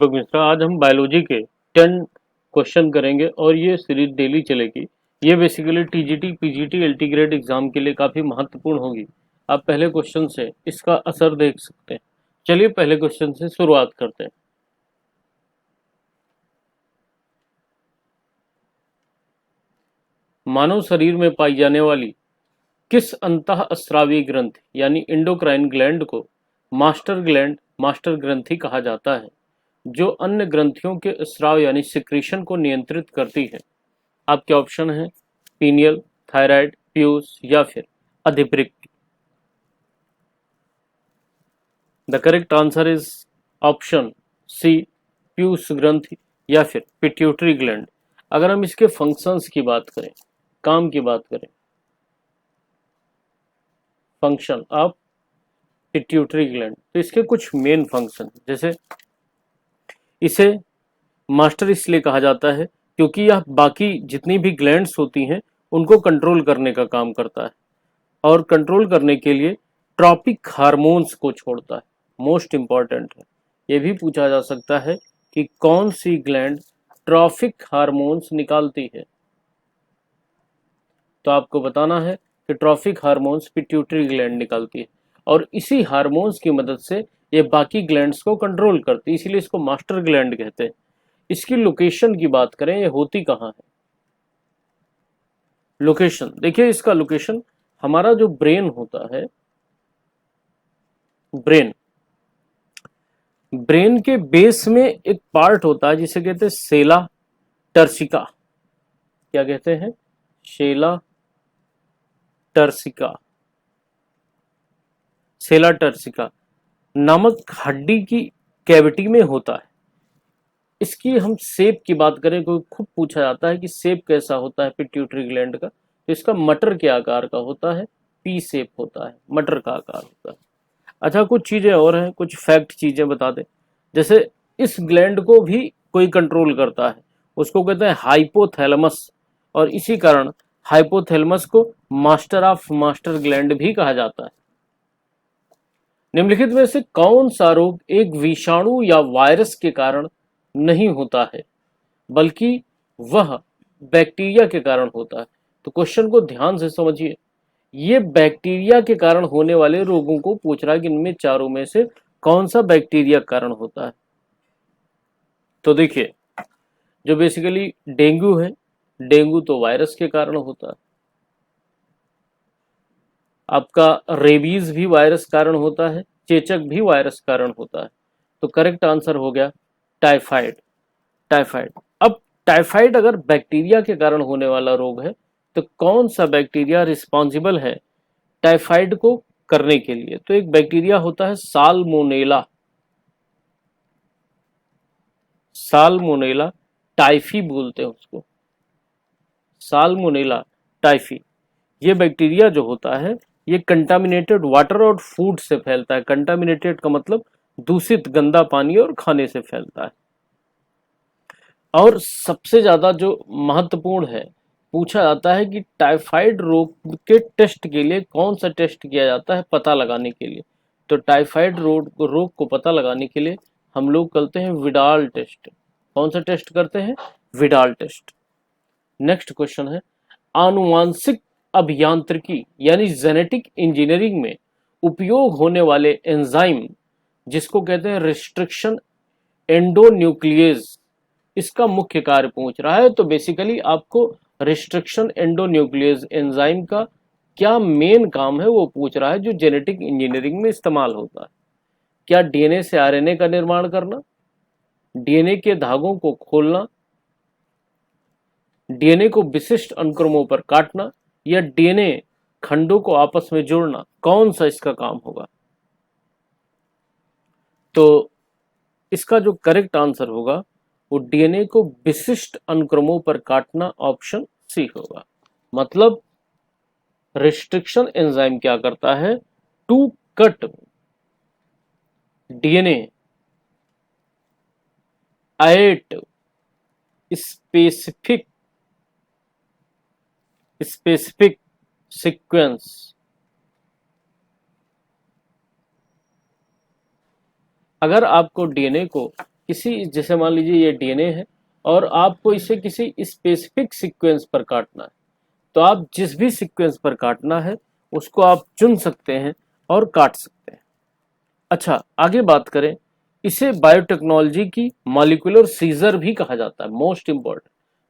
दीपक मिश्रा। आज हम बायोलॉजी के 10 क्वेश्चन करेंगे और ये सीरीज डेली चलेगी। ये basically TGT, PGT, LT grade exam के लिए काफी महत्वपूर्ण होगी। आप पहले क्वेश्चन से इसका असर देख सकते हैं। चलिए पहले क्वेश्चन से शुरुआत करते हैं। मानव शरीर में पाई जाने वाली किस अंतःस्रावी ग्रंथि यानी इंडोक्राइन ग्लैंड को मास्टर ग्रंथि कहा जाता है, जो अन्य ग्रंथियों के स्राव यानी सिक्रीशन को नियंत्रित करती है? आपके ऑप्शन हैं पीनियल, थायराइड, प्यूस या फिर अधिवृक्क। The correct answer is option C, प्यूस ग्रंथि या फिर पिट्यूटरी ग्लैंड। अगर हम इसके फंक्शंस की बात करें, काम की बात करें, फंक्शन ऑफ पिट्यूटरी ग्लैंड, तो इसके कुछ मेन फंक्शन, जैसे इसे मास्टर इसलिए कहा जाता है क्योंकि यह बाकी जितनी भी ग्लैंड्स होती हैं उनको कंट्रोल करने का काम करता है और कंट्रोल करने के लिए ट्रॉपिक हार्मोन्स को छोड़ता है। मोस्ट इंपॉर्टेंट है। ये भी पूछा जा सकता है कि कौन सी ग्लैंड ट्रॉफिक हार्मोन्स निकालती है, तो आपको बताना है कि ट्रॉफिक हार्मोन्स पिट्यूटरी ग्लैंड निकालती है और इसी हार्मोन्स की मदद से ये बाकी ग्लैंड्स को कंट्रोल करती है, इसीलिए इसको मास्टर ग्लैंड कहते हैं। इसकी लोकेशन की बात करें, ये होती कहाँ है? लोकेशन देखिए, इसका लोकेशन हमारा जो ब्रेन होता है, ब्रेन के बेस में एक पार्ट होता है जिसे कहते हैं सेला टर्सिका। क्या कहते हैं? सेला टर्सिका। सेला टर्सिका नामक हड्डी की कैविटी में होता है। इसकी हम शेप की बात करें, कोई खूब पूछा जाता है कि शेप कैसा होता है पिट्यूटरी ग्लैंड का, तो इसका मटर के आकार का होता है, पी शेप होता है, मटर का आकार होता है। अच्छा, कुछ चीजें और हैं, कुछ फैक्ट चीजें बता दें। जैसे इस ग्लैंड को भी कोई कंट्रोल करता है, उसको कहते हैं हाइपोथैलेमस, और इसी कारण हाइपोथैलेमस को मास्टर ऑफ मास्टर ग्लैंड भी कहा जाता है। निम्नलिखित में से कौन सा रोग एक विषाणु या वायरस के कारण नहीं होता है, बल्कि वह बैक्टीरिया के कारण होता है? तो क्वेश्चन को ध्यान से समझिए। ये बैक्टीरिया के कारण होने वाले रोगों को पूछ रहा है कि इनमें चारों में से कौन सा बैक्टीरिया कारण होता है। तो देखिए, जो बेसिकली डेंगू है, डेंगू तो वायरस के कारण होता है। आपका रेबीज भी वायरस कारण होता है, चेचक भी वायरस कारण होता है। तो करेक्ट आंसर हो गया टाइफाइड। टाइफाइड। अब टाइफाइड अगर बैक्टीरिया के कारण होने वाला रोग है, तो कौन सा बैक्टीरिया रिस्पॉन्सिबल है टाइफाइड को करने के लिए? तो एक बैक्टीरिया होता है साल्मोनेला। साल्मोनेला टाइफी बोलते हैं उसको, साल्मोनेला टाइफी। ये बैक्टीरिया जो होता है, ये कंटामिनेटेड वाटर और फूड से फैलता है। कंटामिनेटेड का मतलब दूषित गंदा पानी और खाने से फैलता है। और सबसे ज्यादा जो महत्वपूर्ण है, पूछा जाता है कि टाइफाइड रोग के टेस्ट के लिए कौन सा टेस्ट किया जाता है पता लगाने के लिए? तो टाइफाइड रोग को पता लगाने के लिए हम लोग करते हैं विडाल टेस्ट। कौन सा टेस्ट करते हैं? Widal test. नेक्स्ट क्वेश्चन है, आनुवांशिक अभियांत्रिकी यानी जेनेटिक इंजीनियरिंग में उपयोग होने वाले एंजाइम जिसको कहते हैं रिस्ट्रिक्शन एंडोन्यूक्लियेज, इसका मुख्य कार्य पूछ रहा है। तो बेसिकली आपको रिस्ट्रिक्शन एंडोन्यूक्लियेज एंजाइम का क्या मेन काम है वो पूछ रहा है, जो जेनेटिक इंजीनियरिंग में इस्तेमाल होता है। क्या डीएनए से आरएनए का निर्माण करना, डीएनए के धागों को खोलना, डीएनए को विशिष्ट अनुक्रमों पर काटना, या डीएनए खंडों को आपस में जोड़ना? कौन सा इसका काम होगा? तो इसका जो करेक्ट आंसर होगा वो डीएनए को विशिष्ट अनुक्रमों पर काटना, ऑप्शन सी होगा। मतलब रिस्ट्रिक्शन एंजाइम क्या करता है? To cut DNA at specific sequence. अगर आपको डीएनए को किसी, जैसे मान लीजिए ये डीएनए है और आपको इसे किसी स्पेसिफिक सीक्वेंस पर काटना है, तो आप जिस भी सीक्वेंस पर काटना है उसको आप चुन सकते हैं और काट सकते हैं। अच्छा, आगे बात करें, इसे बायोटेक्नोलॉजी की मॉलिक्यूलर सीजर भी कहा जाता है। मोस्ट इंपॉर्टेंट,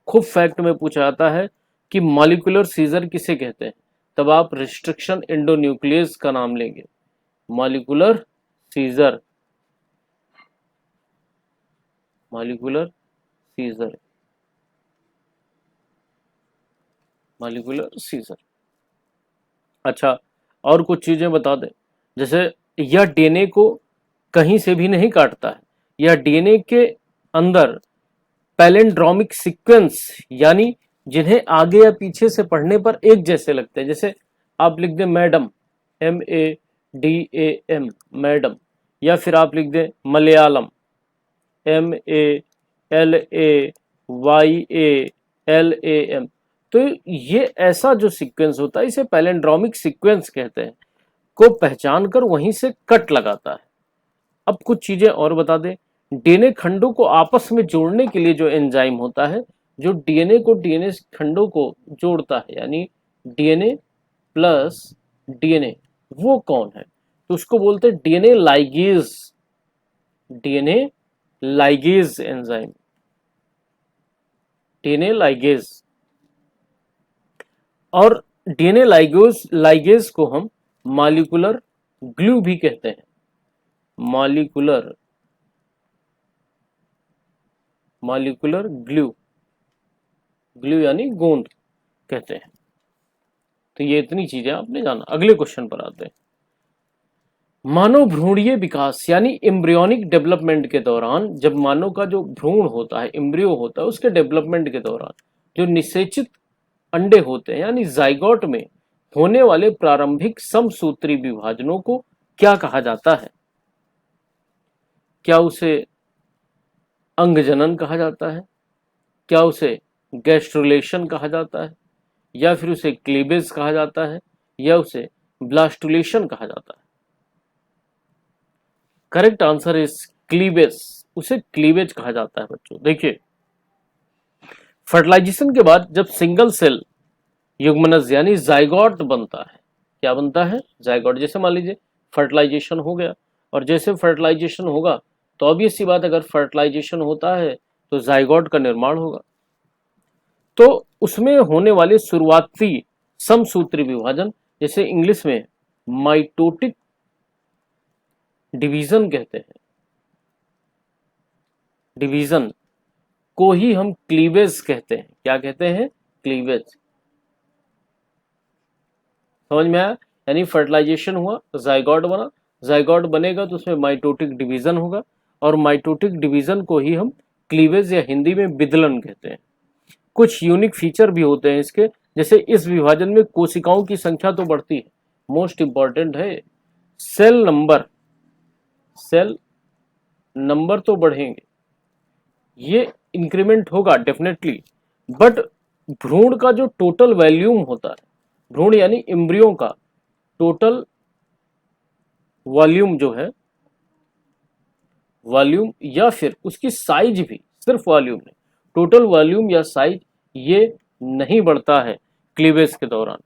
खूब फैक्ट में पूछा जाता है कि मॉलिक्यूलर सीजर किसे कहते हैं, तब आप रिस्ट्रिक्शन एंडोन्यूक्लियस का नाम लेंगे। Molecular scissor, molecular scissor, molecular scissor. अच्छा, और कुछ चीजें बता दें, जैसे यह डीएनए को कहीं से भी नहीं काटता है, यह डीएनए के अंदर पैलिंड्रोमिक सीक्वेंस, यानी जिन्हें आगे या पीछे से पढ़ने पर एक जैसे लगते हैं, जैसे आप लिख दें मैडम, MADAM, मैडम, या फिर आप लिख दें मलयालम, MALAYALAM, तो ये ऐसा जो सीक्वेंस होता है इसे पैलिंड्रोमिक सीक्वेंस कहते हैं, को पहचान कर वहीं से कट लगाता है। अब कुछ चीजें और बता दें, डीएनए खंडों को आपस में जोड़ने के लिए जो एंजाइम होता है, जो डीएनए को डीएनए खंडों को जोड़ता है, यानी डीएनए प्लस डीएनए, वो कौन है, तो उसको बोलते हैं DNA ligase, DNA ligase enzyme, DNA ligase. और डीएनए लाइगेज को हम मॉलिक्यूलर ग्लू भी कहते हैं, मॉलिक्यूलर ग्लू, ग्लू यानी गोंद कहते हैं। तो ये इतनी चीजें आपने जाना। अगले क्वेश्चन पर आते हैं। मानव भ्रूणीय विकास यानी एम्ब्रियोनिक डेवलपमेंट के दौरान, जब मानव का जो भ्रूण होता है, एम्ब्रियो होता है, उसके डेवलपमेंट के दौरान जो निषेचित अंडे होते हैं यानी जाइगोट में होने वाले प्रारंभिक समसूत्री विभाजनों को क्या कहा जाता है? क्या उसे अंगजनन कहा जाता है, क्या उसे गैस्ट्रुलेशन कहा जाता है, या फिर उसे क्लीवेज कहा जाता है, या उसे ब्लास्टुलेशन कहा जाता है? करेक्ट आंसर इज क्लीवेज, उसे क्लीवेज कहा जाता है बच्चों। देखिए, फर्टिलाइजेशन के बाद जब सिंगल सेल युग्मनज यानी जाइगोट बनता है, क्या बनता है? जाइगोट। जैसे मान लीजिए फर्टिलाइजेशन हो गया, और जैसे फर्टिलाइजेशन होगा तो ऑब्वियस सी बात, अगर फर्टिलाइजेशन होता है तो जाइगोट का निर्माण होगा, तो उसमें होने वाले शुरुआती समसूत्री विभाजन, जैसे इंग्लिश में माइटोटिक डिवीजन कहते हैं, डिवीजन को ही हम क्लीवेज कहते हैं। क्या कहते हैं? क्लीवेज। समझ में आया? यानी फर्टिलाइजेशन हुआ, जाइगोट बना, जाइगोट बनेगा तो उसमें माइटोटिक डिवीजन होगा, और माइटोटिक डिवीजन को ही हम क्लीवेज या हिंदी में विदलन कहते हैं। कुछ यूनिक फीचर भी होते हैं इसके, जैसे इस विभाजन में कोशिकाओं की संख्या तो बढ़ती है, मोस्ट इंपॉर्टेंट है, सेल नंबर तो बढ़ेंगे, ये इंक्रीमेंट होगा डेफिनेटली, बट भ्रूण का जो टोटल वॉल्यूम होता है, भ्रूण यानी एम्ब्रियो का टोटल वॉल्यूम जो है, वॉल्यूम या फिर उसकी साइज भी, सिर्फ वॉल्यूम नहीं, टोटल वॉल्यूम या साइज, ये नहीं बढ़ता है क्लीवेज के दौरान।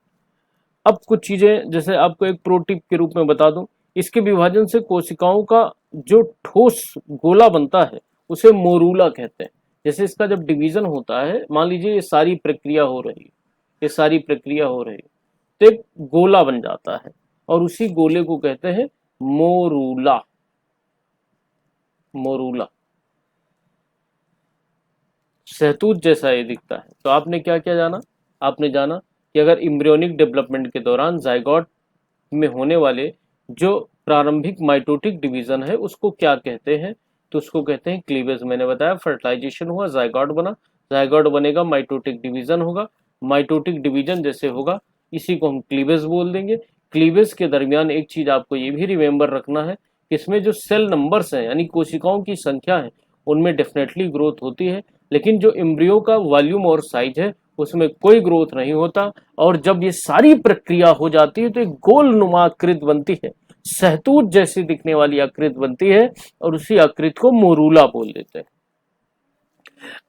अब कुछ चीजें, जैसे आपको एक प्रो टिप के रूप में बता दूं, इसके विभाजन से कोशिकाओं का जो ठोस गोला बनता है उसे मोरूला कहते हैं। जैसे इसका जब डिवीजन होता है, मान लीजिए ये सारी प्रक्रिया हो रही है, तो एक गोला बन जाता है, और उसी गोले को कहते हैं मोरूला, सहतूत जैसा ये दिखता है। तो आपने क्या क्या जाना? आपने जाना कि अगर एम्ब्रियोनिक डेवलपमेंट के दौरान जाइगोट में होने वाले जो प्रारंभिक माइटोटिक डिवीजन है उसको क्या कहते हैं, तो उसको कहते हैं क्लीवेज। मैंने बताया फर्टिलाइजेशन हुआ, जाइगोट बना, जाइगोट बनेगा, माइटोटिक डिवीजन होगा, माइटोटिक डिवीजन जैसे होगा इसी को हम क्लीवेज बोल देंगे। क्लीवेज के दरमियान एक चीज आपको ये भी रिमेंबर रखना है कि इसमें जो सेल नंबर्स हैं यानी कोशिकाओं की संख्या है उनमें डेफिनेटली ग्रोथ होती है, लेकिन जो एम्ब्रियो का वॉल्यूम और साइज है उसमें कोई ग्रोथ नहीं होता। और जब ये सारी प्रक्रिया हो जाती है तो एक गोल नुमा आकृति बनती है, सहतूत जैसी दिखने वाली आकृति बनती है और उसी आकृति को मोरूला बोल देते हैं।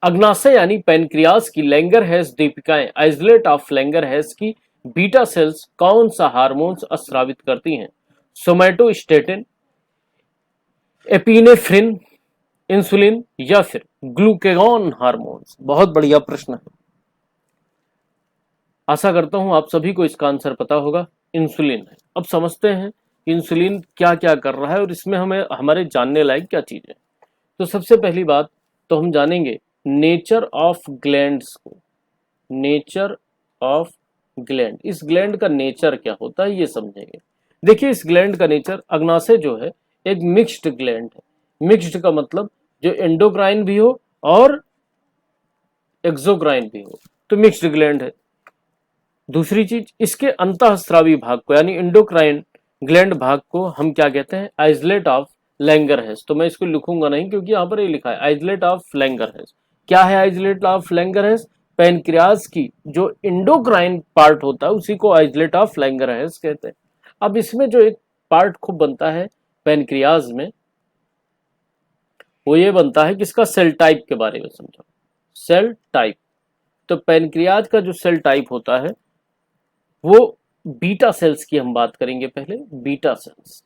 अग्नाशय यानी पेनक्रियास की लैंगरहैंस दीपिकाएं आइसोलेट ऑफ लैंगरहैंस की बीटा सेल्स कौन सा हार्मोन्स अस्रावित करती हैं? सोमैटोस्टेटिन, एपिनेफ्रिन, इंसुलिन या फिर ग्लूकेगॉन हार्मोन्स? बहुत बढ़िया प्रश्न है। आशा करता हूं आप सभी को इसका आंसर पता होगा। इंसुलिन है। अब समझते हैं इंसुलिन क्या क्या कर रहा है और इसमें हमें हमारे जानने लायक क्या चीजें। तो सबसे पहली बात तो हम जानेंगे नेचर ऑफ ग्लैंड्स को। नेचर ऑफ ग्लैंड, इस ग्लैंड का नेचर क्या होता है ये समझेंगे। देखिए इस ग्लैंड का नेचर, अग्नाशय जो है एक मिक्स्ड ग्लैंड है। मिक्स्ड का मतलब जो एंडोक्राइन भी हो और एक्सोक्राइन भी हो, तो मिक्स्ड ग्लैंड है। दूसरी चीज, इसके अंतःस्रावी भाग को यानी एंडोक्राइन ग्लैंड भाग को हम क्या कहते हैं? Isolate of Langerhans. तो मैं इसको लिखूंगा नहीं क्योंकि यहां पर ये लिखा है आइसोलेट ऑफ लैंगरहैंस। क्या है आइसोलेट ऑफ लैंगरहैंस? पैनक्रियाज की जो एंडोक्राइन पार्ट होता है उसी को आइसोलेट ऑफ लैंगरहैंस कहते हैं। अब इसमें जो एक पार्ट खूब बनता है पैनक्रियाज में, वो ये बनता है कि इसका सेल टाइप के बारे में समझो। सेल टाइप, तो पैनक्रियाज का जो सेल टाइप होता है वो बीटा सेल्स की हम बात करेंगे पहले। बीटा सेल्स,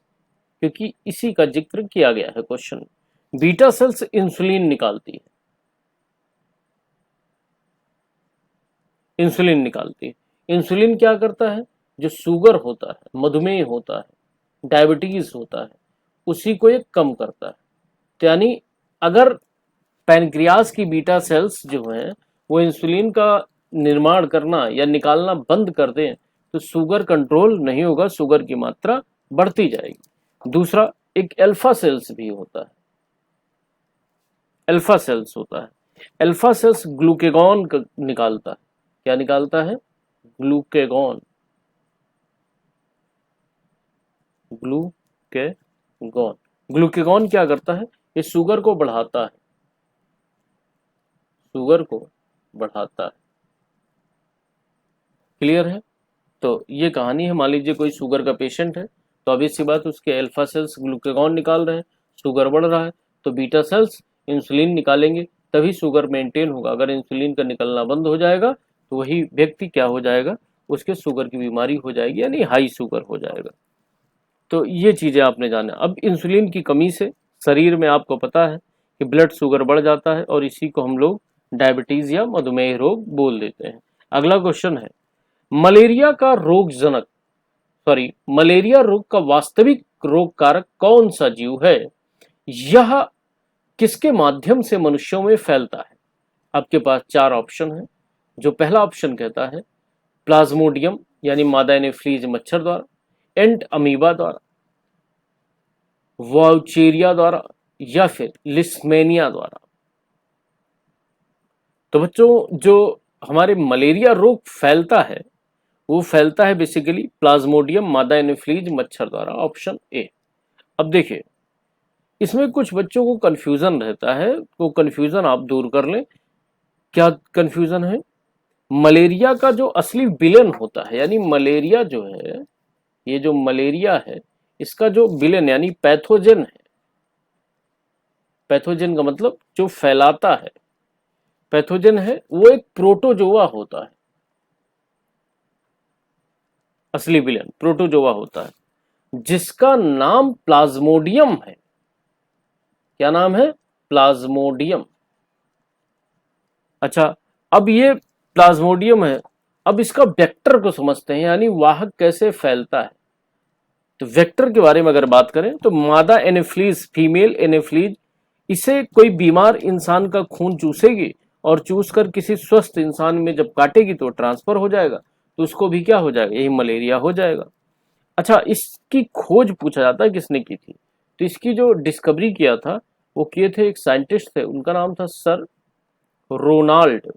क्योंकि इसी का जिक्र किया गया है क्वेश्चन में। बीटा सेल्स इंसुलिन निकालती है। इंसुलिन निकालती है। इंसुलिन क्या करता है? जो शुगर होता है, मधुमेह होता है, डायबिटीज होता है, उसी को ये कम करता है। तो यानी अगर पैनक्रियाज की बीटा सेल्स जो हैं वो इंसुलिन का निर्माण करना या निकालना बंद कर दें तो शुगर कंट्रोल नहीं होगा, शुगर की मात्रा बढ़ती जाएगी। दूसरा, एक अल्फा सेल्स भी होता है। अल्फा सेल्स होता है। अल्फा सेल्स ग्लूकेगॉन निकालता है। क्या निकालता है? ग्लूकेगॉन। ग्लूकेगॉन, ग्लूकेगॉन क्या करता है? ये शुगर को बढ़ाता है। शुगर को बढ़ाता है। क्लियर है? तो ये कहानी है। मान लीजिए कोई शुगर का पेशेंट है, तो obvious सी बात उसके अल्फा सेल्स ग्लूकेगॉन निकाल रहे हैं, शुगर बढ़ रहा है, तो बीटा सेल्स इंसुलिन निकालेंगे, तभी शुगर मेंटेन होगा। अगर इंसुलिन का निकलना बंद हो जाएगा तो वही व्यक्ति क्या हो जाएगा? उसके शुगर की बीमारी हो जाएगी, यानी हाई शुगर हो जाएगा। तो ये चीजें आपने जाना। अब इंसुलिन की कमी से शरीर में आपको पता है कि ब्लड शुगर बढ़ जाता है और इसी को हम लोग डायबिटीज या मधुमेह रोग बोल देते हैं। अगला क्वेश्चन है, मलेरिया का रोगजनक, मलेरिया रोग का वास्तविक रोग कारक कौन सा जीव है? यह किसके माध्यम से मनुष्यों में फैलता है? आपके पास चार ऑप्शन है। जो पहला ऑप्शन कहता है प्लाज्मोडियम यानी मादा एनोफ्लीज मच्छर द्वारा, एंट अमीबा द्वारा, वाउचेरिया द्वारा या फिर लिस्मेनिया द्वारा। तो बच्चों जो हमारे मलेरिया रोग फैलता है वो फैलता है बेसिकली प्लाज्मोडियम मादा एनोफ्लीज मच्छर द्वारा, ऑप्शन ए। अब देखिए इसमें कुछ बच्चों को कंफ्यूजन रहता है, तो कंफ्यूजन आप दूर कर लें। क्या कंफ्यूजन है? मलेरिया का जो असली विलेन होता है, यानी मलेरिया जो है, ये जो मलेरिया है इसका जो विलेन यानी पैथोजन है, पैथोजन का मतलब जो फैलाता है, पैथोजन है वो एक प्रोटोजोआ होता है। असली विलेन प्रोटोजोआ होता है जिसका नाम प्लाज्मोडियम है। क्या नाम है? प्लाज्मोडियम। अच्छा, अब ये प्लाज्मोडियम है, अब इसका वेक्टर को समझते हैं, यानी वाहक कैसे फैलता है। तो वेक्टर के बारे में अगर बात करें तो मादा एनोफ्लीज, फीमेल एनोफ्लीज, इसे कोई बीमार इंसान का खून चूसेगी और चूसकर किसी स्वस्थ इंसान में जब काटेगी तो ट्रांसफर हो जाएगा, तो उसको भी क्या हो जाएगा? यही मलेरिया हो जाएगा। अच्छा, इसकी खोज पूछा जाता है किसने की थी? तो इसकी जो डिस्कवरी किया था वो किए थे एक साइंटिस्ट थे, उनका नाम था sir Ronald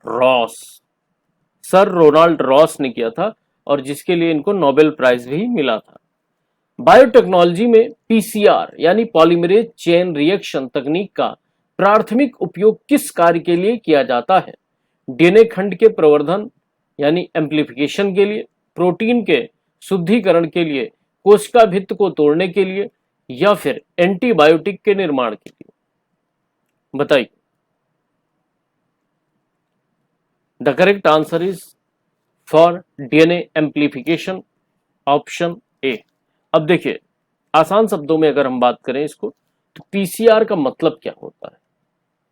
Ross. Sir Ronald Ross ने किया था और जिसके लिए इनको नोबेल प्राइज भी मिला था। बायोटेक्नोलॉजी में पीसीआर यानी पॉलीमरेज चेन रिएक्शन तकनीक का प्राथमिक उपयोग किस कार्य के लिए किया जाता है? डीएनए खंड के प्रवर्धन यानी एम्प्लीफिकेशन के लिए, प्रोटीन के शुद्धिकरण के लिए, कोशिका भित्त को तोड़ने के लिए, या फिर एंटीबायोटिक के निर्माण के लिए? बताइए। The correct answer is for DNA amplification, option A. अब देखिए, आसान शब्दों में अगर हम बात करें इसको, तो पीसीआर का मतलब क्या होता है?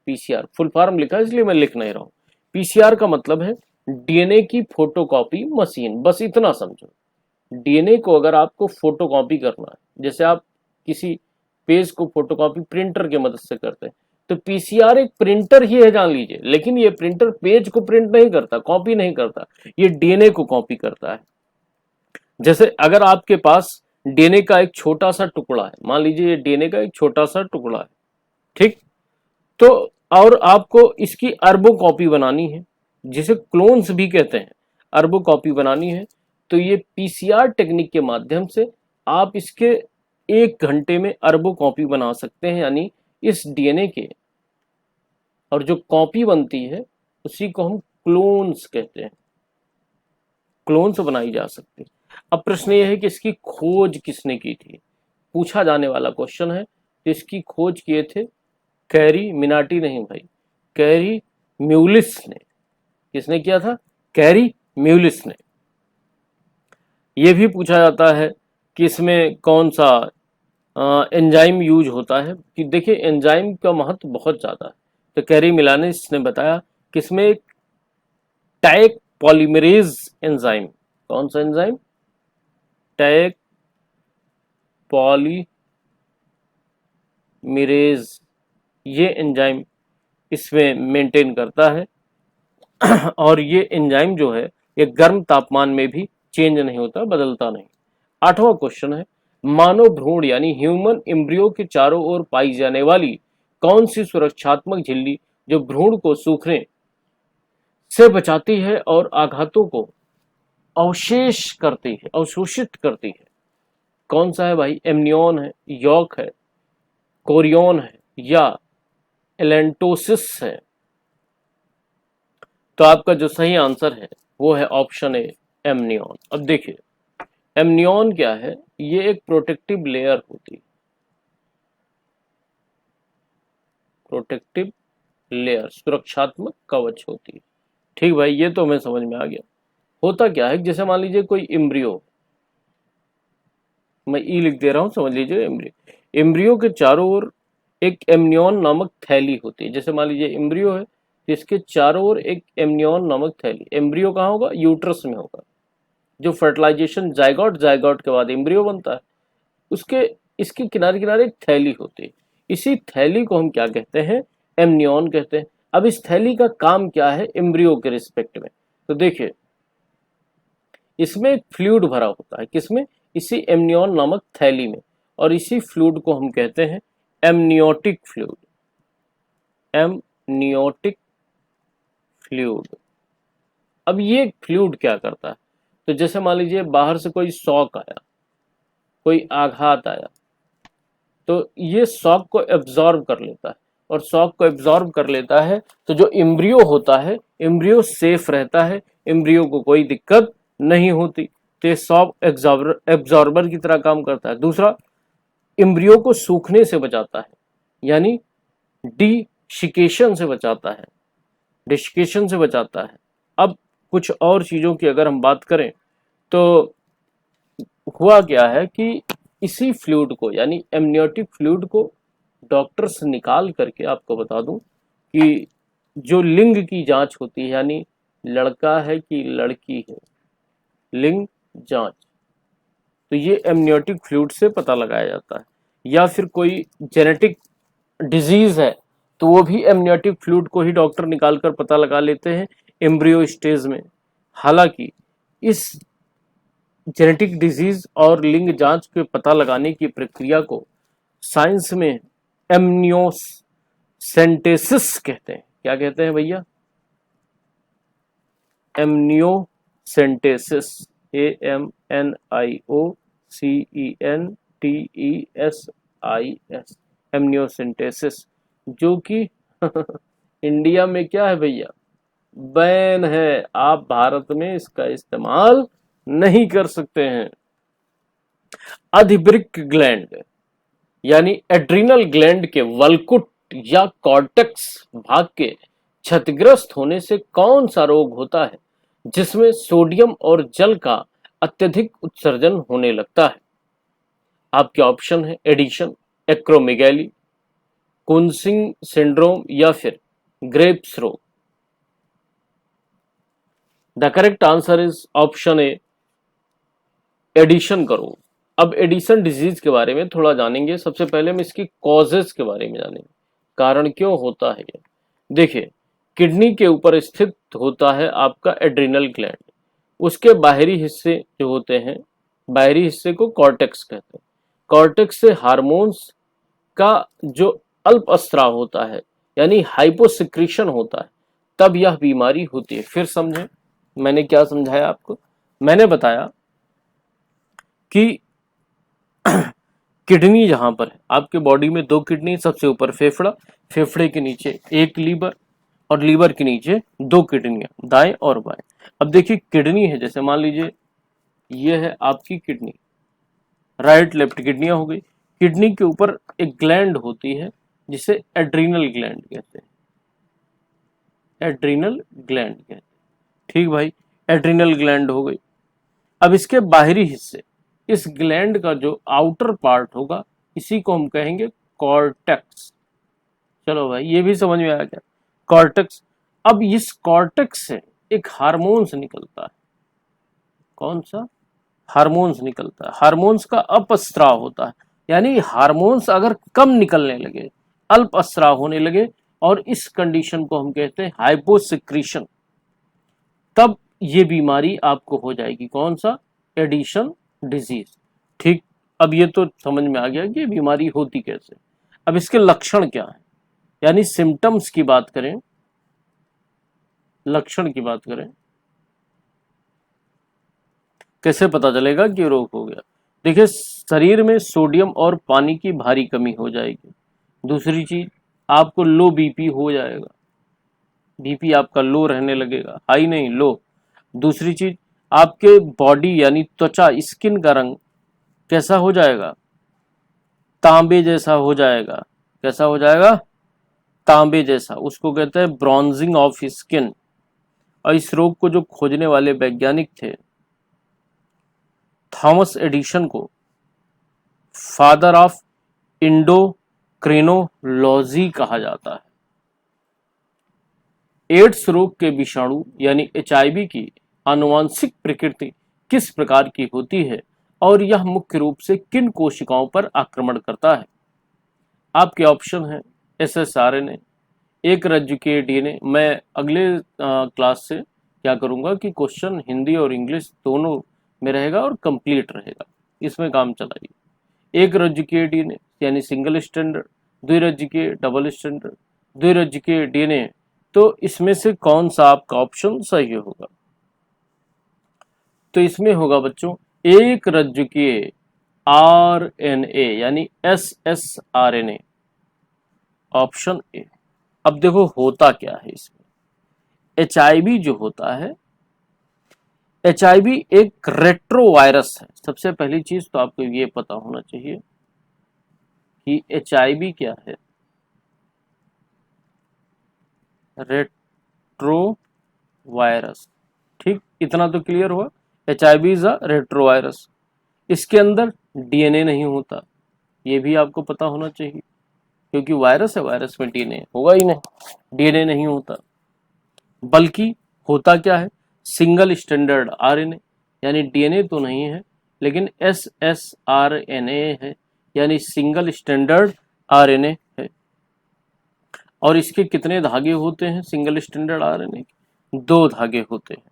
पीसीआर फुल फॉर्म लिखा है इसलिए मैं लिख नहीं रहा हूं। पीसीआर का मतलब है डीएनए की फोटोकॉपी मशीन, बस इतना समझो। डीएनए को अगर आपको फोटोकॉपी करना है, जैसे आप किसी पेज को फोटोकॉपी प्रिंटर की मदद से करते हैं, तो पीसीआर एक प्रिंटर ही है जान लीजिए, लेकिन ये प्रिंटर पेज को प्रिंट नहीं करता, कॉपी नहीं करता, ये डीएनए को कॉपी करता है। जैसे अगर आपके पास डीएनए का एक छोटा सा टुकड़ा है, मान लीजिए ये डीएनए का एक छोटा सा टुकड़ा है, ठीक, तो और आपको इसकी अरबों कॉपी बनानी है, जिसे क्लोन्स भी कहते हैं, अरबों कॉपी बनानी है, तो ये पीसीआर टेक्निक के माध्यम से आप इसके 1 घंटे में अरबों कॉपी बना सकते हैं। यानी इस डीएनए के, और जो कॉपी बनती है उसी को हम क्लोन्स कहते हैं, क्लोन्स बनाई जा सकती है। अब प्रश्न ये है कि इसकी खोज किसने की थी, पूछा जाने वाला क्वेश्चन है। तो इसकी खोज किए थे कैरी मिनाटी नहीं भाई, कैरी म्यूलिस ने। किसने किया था? कैरी म्यूलिस ने। यह भी पूछा जाता है कि इसमें कौन सा एंजाइम यूज होता है, कि देखिए एंजाइम का महत्व बहुत ज्यादा है। तो कैरी मिलानिस ने बताया कि इसमें एक टैक पॉलीमरेज एंजाइम, कौन सा एंजाइम? टैक पॉलीमरेज, ये एंजाइम इसमें मेंटेन करता है। और ये एंजाइम जो है ये गर्म तापमान में भी चेंज नहीं होता, बदलता नहीं। 8वां क्वेश्चन है, मानव भ्रूण यानी ह्यूमन एम्ब्रियो के चारों ओर पाई जाने वाली कौन सी सुरक्षात्मक झिल्ली जो भ्रूण को सूखने से बचाती है और आघातों को अवशेष करती है, अवशोषित करती है? कौन सा है भाई? एमनियन है, यॉर्क है, कोरियन है, या एलेंटोसिस है? तो आपका जो सही आंसर है वो है ऑप्शन ए, एमनियन। अब देखिए एमनियन क्या है, ये एक प्रोटेक्टिव लेयर होती है, प्रोटेक्टिव लेयर, सुरक्षात्मक कवच होती है। ठीक भाई, ये तो हमें समझ में आ गया। होता क्या है, जैसे मान लीजिए कोई एम्ब्रियो, मैं ई लिख दे रहा हूं, समझ लीजिए एम्ब्रियो, एम्ब्रियो के चारों ओर एक एमनियन नामक थैली होती है। जैसे मान लीजिए एम्ब्रियो है, इसके चारों ओर एक एमनियन नामक थैली। एम्ब्रियो कहाँ होगा? यूट्रस में होगा। जो फर्टिलाइजेशन जायगोट, जायगोट के बाद एम्ब्रियो बनता है, उसके इसके किनारे किनारे एक थैली होती है। इसी थैली को हम क्या कहते हैं? एमनियन कहते हैं। अब इस थैली का काम क्या है एम्ब्रियो के रिस्पेक्ट में? तो देखिए इसमें एक फ्लूइड भरा होता है, किसमें? इसी एमनियन नामक थैली में, और इसी फ्लूइड को हम कहते हैं एमनियोटिक फ्लूइड, एमनियोटिक फ्लूइड। अब ये फ्लूइड क्या करता है? तो जैसे मान लीजिए बाहर से कोई शॉक आया, कोई आघात आया, तो ये शॉक को एब्जॉर्ब कर लेता है, और शॉक को एब्जॉर्ब कर लेता है तो जो एम्ब्रियो होता है, एम्ब्रियो सेफ रहता है, एम्ब्रियो को कोई दिक्कत नहीं होती। तो ये शॉक एब्जॉर्बर की तरह काम करता है। दूसरा, एम्ब्रियो को सूखने से बचाता है, यानी डिशिकेशन से बचाता है, डिशिकेशन से बचाता है। अब कुछ और चीजों की अगर हम बात करें, तो हुआ क्या है कि इसी फ्लूइड को, यानी एमनियोटिक फ्लूइड को डॉक्टर्स निकाल करके, आपको बता दूं कि जो लिंग की जांच होती है, यानी लड़का है कि लड़की है, लिंग जांच, तो ये एमनियोटिक फ्लूइड से पता लगाया जाता है। या फिर कोई जेनेटिक डिजीज है तो वो भी एमनियोटिक फ्लूइड को ही डॉक्टर निकाल कर पता लगा लेते हैं एम्ब्रियो स्टेज में। हालांकि इस जेनेटिक डिजीज और लिंग जांच के पता लगाने की प्रक्रिया को साइंस में एमनियोसेंटेसिस कहते हैं। क्या कहते हैं भैया? एमनियोसेंटेसिस, AMNIOCENTESIS, एमनियोसेंटेसिस, जो कि इंडिया में क्या है भैया? बैन है। आप भारत में इसका इस्तेमाल नहीं कर सकते हैं। अधिवृक्क ग्लैंड यानी एड्रिनल ग्लैंड के वल्कुट या कॉर्टेक्स भाग के क्षतिग्रस्त होने से कौन सा रोग होता है जिसमें सोडियम और जल का अत्यधिक उत्सर्जन होने लगता है? आपके ऑप्शन है एडिशन, एक्रोमेगैली, कुंसिंग सिंड्रोम या फिर ग्रेव्स रोग। The correct answer is option A, Addison करो। अब एडिशन डिजीज के बारे में थोड़ा जानेंगे। सबसे पहले हम इसकी कॉजेस के बारे में जानेंगे, कारण क्यों होता है ये। देखिए, किडनी के ऊपर स्थित होता है आपका एड्रिनल ग्लैंड। उसके बाहरी हिस्से जो होते हैं, बाहरी हिस्से को कॉर्टेक्स कहते हैं। कॉर्टेक्स से हार्मोन्स का जो अल्प स्राव होता है यानी हाइपोसिक्रीशन होता है, तब यह बीमारी होती है। फिर समझें मैंने क्या समझाया आपको। मैंने बताया कि किडनी जहां पर है, आपके बॉडी में दो किडनी, सबसे ऊपर फेफड़ा, फेफड़े के नीचे एक लीवर और लीवर के नीचे दो किडनियां, दाएं और बाएं। अब देखिए किडनी है, जैसे मान लीजिए ये है आपकी किडनी, राइट लेफ्ट किडनियां हो गई। किडनी के ऊपर एक ग्लैंड होती है जिसे एड्रिनल ग्लैंड कहते हैं। एड्रिनल ग्लैंड कहते हैं, ठीक भाई, एड्रिनल ग्लैंड हो गई। अब इसके बाहरी हिस्से, इस ग्लैंड का जो आउटर पार्ट होगा, इसी को हम कहेंगे कॉर्टेक्स। चलो भाई, ये भी समझ में आ गया, कॉर्टेक्स। अब इस कॉर्टेक्स से एक हार्मोन्स निकलता है। कौन सा? हार्मोन्स निकलता है। हार्मोन्स का अपस्राव होता है, यानी हार्मोन्स अगर कम निकलने लगे, अल्प स्राव होने लगे, और इस कंडीशन को हम कहते हैं हाइपोसिक्रीशन, तब ये बीमारी आपको हो जाएगी। कौन सा? Addison disease. ठीक, अब ये तो समझ में आ गया कि ये बीमारी होती कैसे। अब इसके लक्षण क्या है, यानी सिम्टम्स की बात करें, लक्षण की बात करें, कैसे पता चलेगा कि रोग हो गया। देखिए, शरीर में सोडियम और पानी की भारी कमी हो जाएगी। दूसरी चीज, आपको लो बीपी हो जाएगा, बीपी आपका लो रहने लगेगा, हाई नहीं, लो। दूसरी चीज, आपके बॉडी यानी त्वचा, स्किन का रंग कैसा हो जाएगा? तांबे जैसा हो जाएगा। कैसा हो जाएगा? तांबे जैसा। उसको कहते हैं ब्रॉन्जिंग ऑफ स्किन। और इस रोग को जो खोजने वाले वैज्ञानिक थे, थॉमस एडिसन को फादर ऑफ इंडोक्रिनोलॉजी कहा जाता है। एड्स रोग के विषाणु यानी एचआईवी की आनुवांशिक प्रकृति किस प्रकार की होती है और यह मुख्य रूप से किन कोशिकाओं पर आक्रमण करता है? आपके ऑप्शन है एसएसआरएनए, एक रज्जु के डीएनए। मैं अगले क्लास से क्या करूंगा कि क्वेश्चन हिंदी और इंग्लिश दोनों में रहेगा और कंप्लीट रहेगा, इसमें काम चलाइए। एक रज्जु के डीएनए यानी सिंगल स्टैंडर्ड, द्विरज्जु के डबल स्टैंडर्ड, द्विरज्जु के डीएनए। तो इसमें से कौन सा आपका ऑप्शन सही होगा? तो इसमें होगा बच्चों एक रज्जु के आरएनए यानी एसएसआरएनए, ऑप्शन ए। अब देखो होता क्या है इसमें। एचआईवी जो होता है, एचआईवी एक रेट्रोवायरस है। सबसे पहली चीज तो आपको ये पता होना चाहिए कि एचआईवी क्या है। रेट्रोवायरस, ठीक, इतना तो क्लियर हुआ। HIV is a retrovirus. इसके अंदर डीएनए नहीं होता, ये भी आपको पता होना चाहिए, क्योंकि वायरस है, वायरस में डीएनए होगा ही नहीं, डीएनए नहीं होता। बल्कि होता क्या है? सिंगल स्टैंडर्ड आरएनए, यानी डीएनए तो नहीं है लेकिन एसएसआरएनए है, यानी सिंगल स्टैंडर्ड आरएनए है। और इसके कितने धागे होते हैं सिंगल स्टैंडर्ड आरएनए के? 2 धागे होते हैं।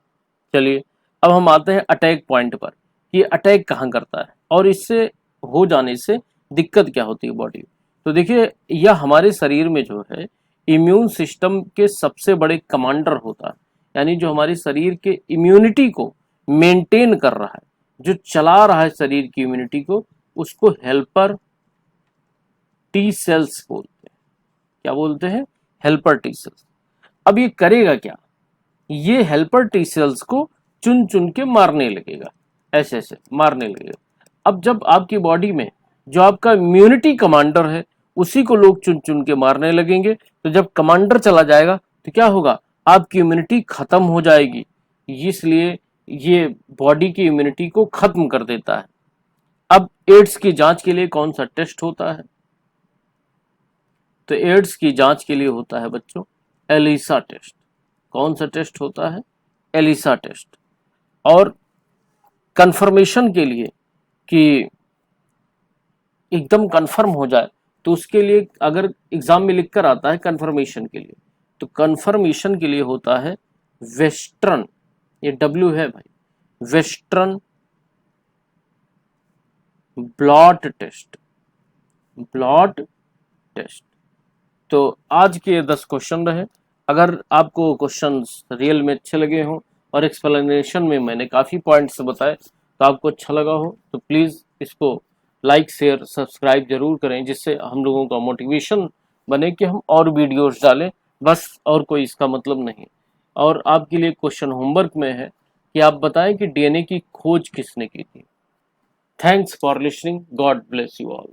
चलिए, अब हम आते हैं अटैक पॉइंट पर कि अटैक कहाँ करता है और इससे हो जाने से दिक्कत क्या होती है बॉडी। तो देखिए, यह हमारे शरीर में जो है इम्यून सिस्टम के सबसे बड़े कमांडर होता है, यानी जो हमारे शरीर के इम्यूनिटी को मेंटेन कर रहा है, जो चला रहा है शरीर की इम्यूनिटी को, उसको हेल्पर टी सेल्स बोलते हैं। क्या बोलते हैं? Helper T cells. अब ये करेगा क्या? ये हेल्पर टी सेल्स को चुन चुन के मारने लगेगा, ऐसे ऐसे मारने लगेगा। अब जब आपकी बॉडी में जो आपका इम्यूनिटी कमांडर है उसी को लोग चुन चुन के मारने लगेंगे, तो जब कमांडर चला जाएगा तो क्या होगा, आपकी इम्यूनिटी खत्म हो जाएगी। इसलिए ये बॉडी की इम्यूनिटी को खत्म कर देता है। अब एड्स की जांच के लिए कौन सा टेस्ट होता है, तो एड्स की जांच के लिए होता है बच्चों एलिसा टेस्ट। कौन सा टेस्ट होता है, एलिसा टेस्ट। और कंफर्मेशन के लिए कि एकदम कंफर्म हो जाए, तो उसके लिए अगर एग्जाम में लिखकर आता है कंफर्मेशन के लिए, तो कंफर्मेशन के लिए होता है वेस्टर्न, ये डब्ल्यू है भाई, western blot test, blot test. तो आज के 10 क्वेश्चन रहे। अगर आपको क्वेश्चंस रियल में अच्छे लगे हों और एक्सप्लेनेशन में मैंने काफ़ी पॉइंट्स बताए तो आपको अच्छा लगा हो, तो प्लीज़ इसको लाइक शेयर सब्सक्राइब जरूर करें, जिससे हम लोगों का मोटिवेशन बने कि हम और वीडियोस डालें, बस और कोई इसका मतलब नहीं। और आपके लिए क्वेश्चन होमवर्क में है कि आप बताएं कि डीएनए की खोज किसने की थी। Thanks for listening, God bless you all.